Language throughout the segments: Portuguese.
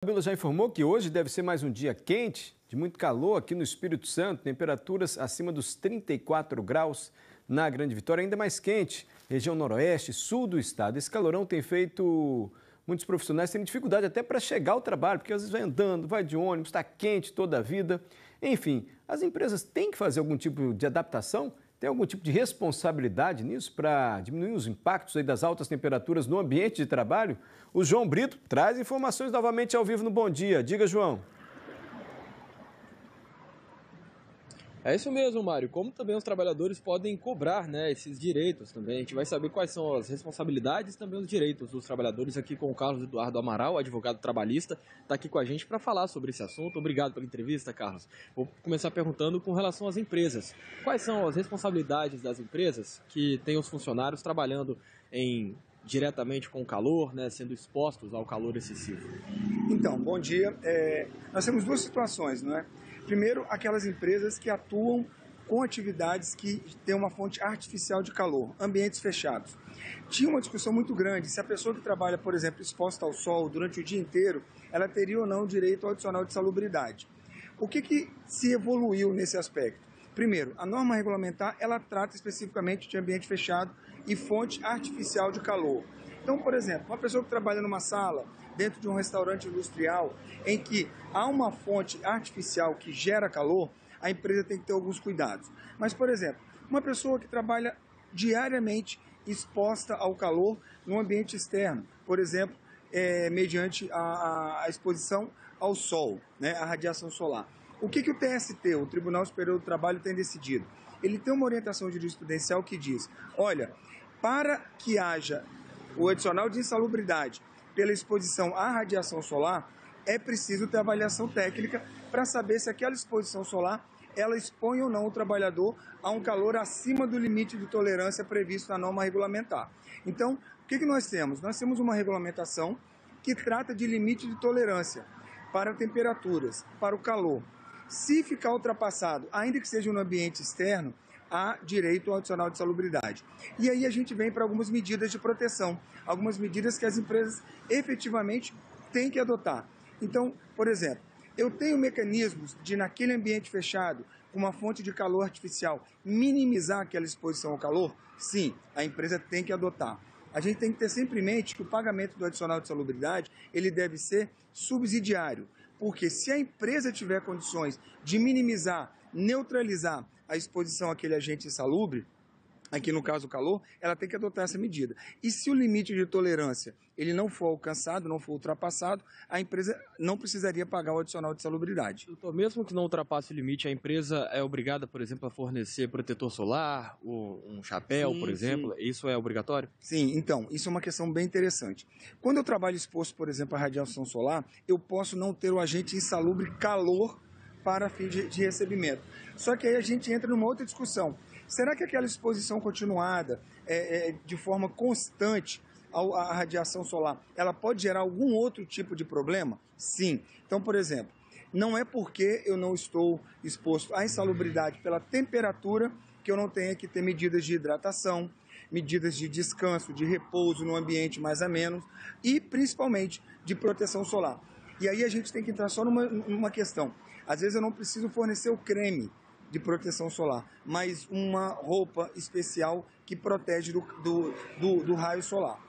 Fabíola já informou que hoje deve ser mais um dia quente, de muito calor aqui no Espírito Santo, temperaturas acima dos 34 graus na Grande Vitória, ainda mais quente, região noroeste, sul do estado. Esse calorão tem feito muitos profissionais terem dificuldade até para chegar ao trabalho, porque às vezes vai andando, vai de ônibus, está quente toda a vida. Enfim, as empresas têm que fazer algum tipo de adaptação? Tem algum tipo de responsabilidade nisso para diminuir os impactos aí das altas temperaturas no ambiente de trabalho? O João Brito traz informações novamente ao vivo no Bom Dia. Diga, João. É isso mesmo, Mário. Como também os trabalhadores podem cobrar, esses direitos também. A gente vai saber quais são as responsabilidades e também os direitos dos trabalhadores aqui com o Carlos Eduardo Amaral, advogado trabalhista, está aqui com a gente para falar sobre esse assunto. Obrigado pela entrevista, Carlos. Vou começar perguntando com relação às empresas. Quais são as responsabilidades das empresas que têm os funcionários trabalhando diretamente com o calor, sendo expostos ao calor excessivo? Então, bom dia. Nós temos duas situações, não é? Primeiro, aquelas empresas que atuam com atividades que têm uma fonte artificial de calor, ambientes fechados. Tinha uma discussão muito grande se a pessoa que trabalha, por exemplo, exposta ao sol durante o dia inteiro, ela teria ou não direito ao adicional de salubridade. O que se evoluiu nesse aspecto? Primeiro, a norma regulamentar, ela trata especificamente de ambiente fechado e fonte artificial de calor. Então, por exemplo, uma pessoa que trabalha numa sala, dentro de um restaurante industrial, em que há uma fonte artificial que gera calor, a empresa tem que ter alguns cuidados. Mas, por exemplo, uma pessoa que trabalha diariamente exposta ao calor no ambiente externo, por exemplo, mediante a exposição ao sol, a radiação solar. O que o TST, o Tribunal Superior do Trabalho, tem decidido? Ele tem uma orientação jurisprudencial que diz, olha, para que haja o adicional de insalubridade pela exposição à radiação solar, é preciso ter avaliação técnica para saber se aquela exposição solar ela expõe ou não o trabalhador a um calor acima do limite de tolerância previsto na norma regulamentar. Então, o que nós temos? Nós temos uma regulamentação que trata de limite de tolerância para temperaturas, para o calor. Se ficar ultrapassado, ainda que seja no ambiente externo, há direito ao adicional de salubridade. E aí a gente vem para algumas medidas de proteção, algumas medidas que as empresas efetivamente têm que adotar. Então, por exemplo, eu tenho mecanismos de, naquele ambiente fechado, com uma fonte de calor artificial, minimizar aquela exposição ao calor? Sim, a empresa tem que adotar. A gente tem que ter sempre em mente que o pagamento do adicional de salubridade, ele deve ser subsidiário, porque se a empresa tiver condições de minimizar, neutralizar a exposição àquele agente insalubre, aqui no caso o calor, ela tem que adotar essa medida. E se o limite de tolerância ele não for alcançado, não for ultrapassado, a empresa não precisaria pagar o adicional de salubridade. Doutor, mesmo que não ultrapasse o limite, a empresa é obrigada, por exemplo, a fornecer protetor solar, um chapéu, por exemplo? Sim. Isso é obrigatório? Sim, então, isso é uma questão bem interessante. Quando eu trabalho exposto, por exemplo, à radiação solar, eu posso não ter o agente insalubre calor para fim de recebimento. Só que aí a gente entra numa outra discussão. Será que aquela exposição continuada, de forma constante à radiação solar, ela pode gerar algum outro tipo de problema? Sim. Então, por exemplo, não é porque eu não estou exposto à insalubridade pela temperatura que eu não tenha que ter medidas de hidratação, medidas de descanso, de repouso no ambiente mais ameno e, principalmente, de proteção solar. E aí a gente tem que entrar só numa questão. Às vezes eu não preciso fornecer o creme de proteção solar, mas uma roupa especial que protege do raio solar.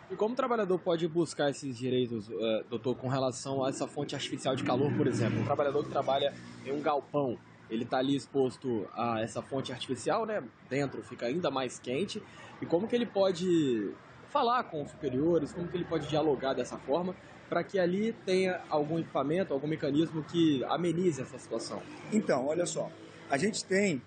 E como o trabalhador pode buscar esses direitos, doutor, com relação a essa fonte artificial de calor, por exemplo? Um trabalhador que trabalha em um galpão, ele está ali exposto a essa fonte artificial, dentro fica ainda mais quente. E como que ele pode falar com os superiores, como que ele pode dialogar dessa forma, para que ali tenha algum equipamento, algum mecanismo que amenize essa situação? Então, olha só, a gente tem,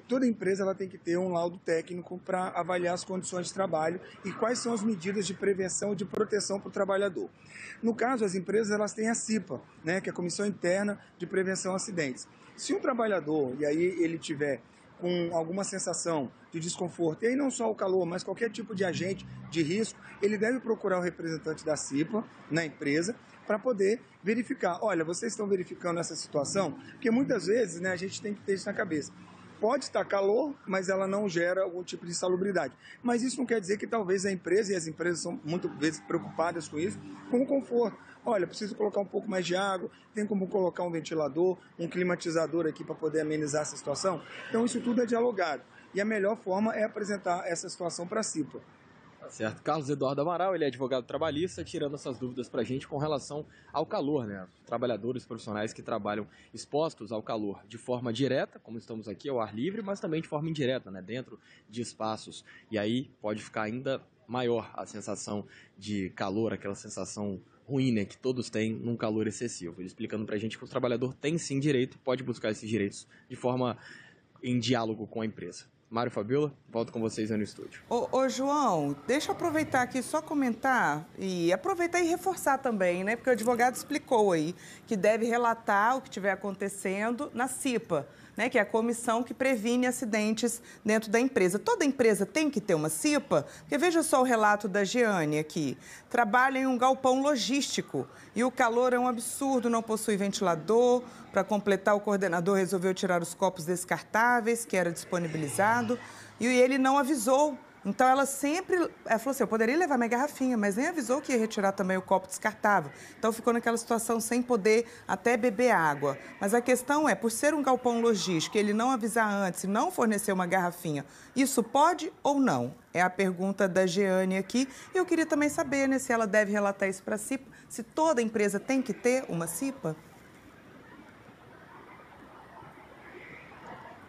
toda empresa ela tem que ter um laudo técnico para avaliar as condições de trabalho e quais são as medidas de prevenção e de proteção para o trabalhador. No caso, as empresas elas têm a CIPA, que é a Comissão Interna de Prevenção a Acidentes. Se um trabalhador, e aí ele tiver com alguma sensação de desconforto, e aí não só o calor, mas qualquer tipo de agente de risco, ele deve procurar o representante da CIPA na empresa para poder verificar. Olha, vocês estão verificando essa situação? Porque muitas vezes a gente tem que ter isso na cabeça. Pode estar calor, mas ela não gera algum tipo de insalubridade. Mas isso não quer dizer que talvez a empresa, e as empresas são muitas vezes preocupadas com isso, com o conforto. olha, preciso colocar um pouco mais de água, tem como colocar um ventilador, um climatizador aqui para poder amenizar essa situação? Então isso tudo é dialogado. E a melhor forma é apresentar essa situação para a CIPA. Certo. Carlos Eduardo Amaral, ele é advogado trabalhista, tirando essas dúvidas para a gente com relação ao calor, né? Trabalhadores profissionais que trabalham expostos ao calor de forma direta, como estamos aqui ao ar livre, mas também de forma indireta, né? Dentro de espaços. E aí pode ficar ainda maior a sensação de calor, aquela sensação ruim, né, que todos têm num calor excessivo. Ele explicando para a gente que o trabalhador tem sim direito e pode buscar esses direitos de forma em diálogo com a empresa. Mário, Fabiola, volto com vocês aí no estúdio. Ô, João, deixa eu aproveitar aqui só comentar e aproveitar e reforçar também, né? Porque o advogado explicou aí que deve relatar o que estiver acontecendo na CIPA, né? Que é a comissão que previne acidentes dentro da empresa. Toda empresa tem que ter uma CIPA? Porque veja só o relato da Jeane aqui. Trabalha em um galpão logístico e o calor é um absurdo, não possui ventilador. Para completar, o coordenador resolveu tirar os copos descartáveis que era disponibilizado e ele não avisou. Então, ela falou assim, eu poderia levar minha garrafinha, mas nem avisou que ia retirar também o copo descartável. Então, ficou naquela situação sem poder até beber água. Mas a questão é, por ser um galpão logístico, ele não avisar antes e não fornecer uma garrafinha, isso pode ou não? É a pergunta da Jeane aqui. E eu queria também saber, né, se ela deve relatar isso para a CIPA, se toda empresa tem que ter uma CIPA.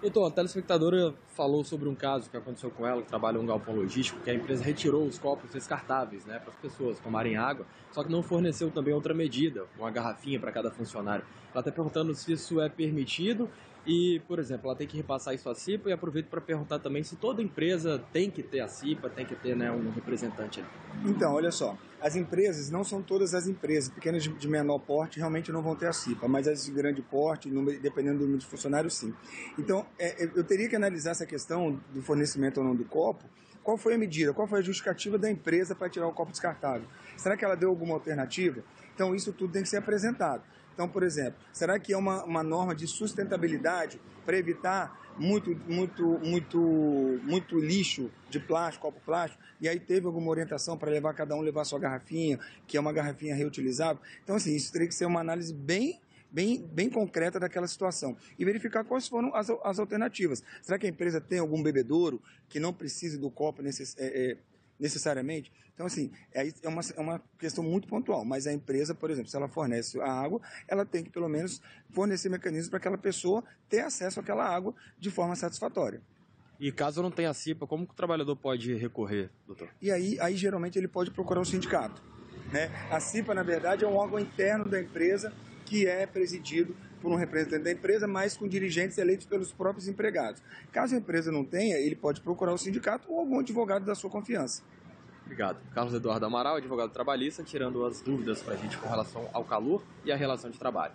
Doutor, a telespectadora falou sobre um caso que aconteceu com ela, que trabalha em um galpão logístico, que a empresa retirou os copos descartáveis, né, para as pessoas tomarem água, só que não forneceu também outra medida, uma garrafinha para cada funcionário. Ela está perguntando se isso é permitido e, por exemplo, ela tem que repassar isso à CIPA e aproveito para perguntar também se toda empresa tem que ter a CIPA, tem que ter, né, um representante ali. Então, olha só, as empresas, não são todas as empresas, pequenas de menor porte realmente não vão ter a CIPA, mas as de grande porte, dependendo do número de funcionários, sim. Então, eu teria que analisar essa questão do fornecimento ou não do copo. Qual foi a medida, qual foi a justificativa da empresa para tirar o copo descartável? Será que ela deu alguma alternativa? Então, isso tudo tem que ser apresentado. Então, por exemplo, será que é uma norma de sustentabilidade para evitar muito lixo de plástico, copo plástico, e aí teve alguma orientação para cada um levar sua garrafinha, que é uma garrafinha reutilizável? Então, assim, isso teria que ser uma análise bem concreta daquela situação e verificar quais foram as alternativas. Será que a empresa tem algum bebedouro que não precise do copo necessariamente? Então, assim, é uma questão muito pontual, mas a empresa, por exemplo, se ela fornece a água, ela tem que, pelo menos, fornecer mecanismos para aquela pessoa ter acesso àquela água de forma satisfatória. E caso não tenha CIPA, como que o trabalhador pode recorrer, doutor? E aí geralmente, ele pode procurar o sindicato, né? A CIPA, na verdade, é um órgão interno da empresa que é presidido por um representante da empresa, mas com dirigentes eleitos pelos próprios empregados. Caso a empresa não tenha, ele pode procurar o sindicato ou algum advogado da sua confiança. Obrigado. Carlos Eduardo Amaral, advogado trabalhista, tirando as dúvidas para a gente com relação ao calor e à relação de trabalho.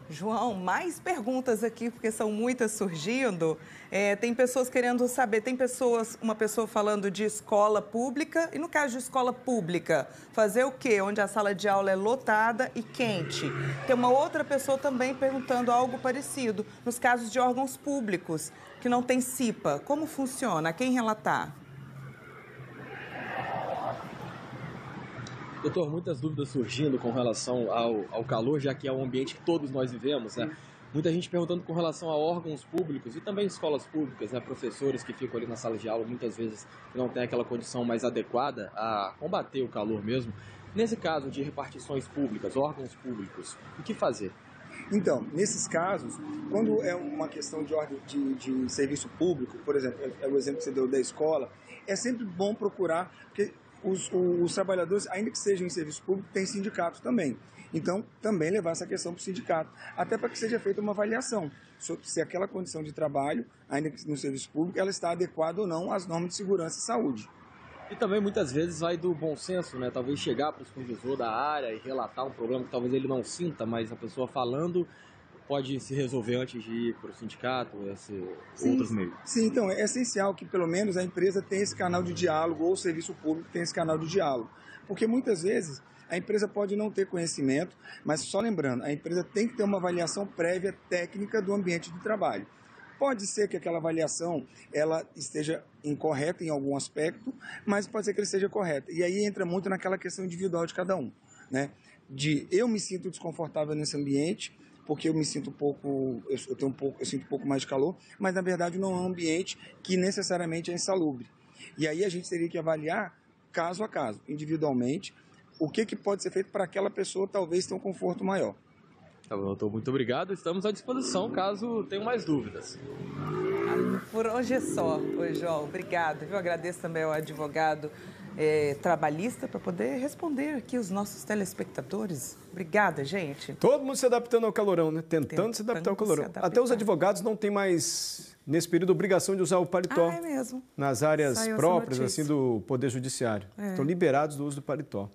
João, mais perguntas aqui, porque são muitas surgindo. Tem pessoas querendo saber, uma pessoa falando de escola pública, e no caso de escola pública, fazer o quê? Onde a sala de aula é lotada e quente. Tem uma outra pessoa também perguntando algo parecido, nos casos de órgãos públicos, que não tem CIPA. Como funciona? A quem relatar? Doutor, muitas dúvidas surgindo com relação ao calor, já que é um ambiente que todos nós vivemos, né? Muita gente perguntando com relação a órgãos públicos e também escolas públicas, né? Professores que ficam ali na sala de aula, muitas vezes não têm aquela condição mais adequada a combater o calor mesmo. Nesse caso de repartições públicas, órgãos públicos, o que fazer? Então, nesses casos, quando é uma questão de ordem de serviço público, por exemplo, é o exemplo que você deu da escola, é sempre bom procurar, porque os trabalhadores, ainda que sejam em serviço público, têm sindicato também. Então, também levar essa questão para o sindicato, até para que seja feita uma avaliação sobre se aquela condição de trabalho, ainda que no serviço público, ela está adequada ou não às normas de segurança e saúde. E também muitas vezes vai do bom senso, né? Talvez chegar para o supervisor da área e relatar um problema que talvez ele não sinta, mas a pessoa falando pode se resolver antes de ir para o sindicato, outros meios. Sim, então é essencial que pelo menos a empresa tenha esse canal de diálogo ou o serviço público tenha esse canal de diálogo. Porque muitas vezes a empresa pode não ter conhecimento, mas só lembrando, a empresa tem que ter uma avaliação prévia técnica do ambiente de trabalho. Pode ser que aquela avaliação ela esteja incorreta em algum aspecto, mas pode ser que ela esteja correta. E aí entra muito naquela questão individual de cada um, né? de eu me sinto desconfortável nesse ambiente, porque eu me sinto eu sinto um pouco mais de calor, mas na verdade não é um ambiente que necessariamente é insalubre. E aí a gente teria que avaliar caso a caso, individualmente, o que pode ser feito para aquela pessoa talvez ter um conforto maior. Tá bom, doutor, muito obrigado. Estamos à disposição caso tenham mais dúvidas. Por hoje é só, João. Obrigada. Eu agradeço também ao advogado trabalhista para poder responder aqui os nossos telespectadores. Obrigada, gente. Todo mundo se adaptando ao calorão, né? Tentando se adaptar ao calorão. Até os advogados não têm mais, nesse período, obrigação de usar o paletó. É mesmo. Nas áreas próprias, assim, do Poder Judiciário. Estão liberados do uso do paletó.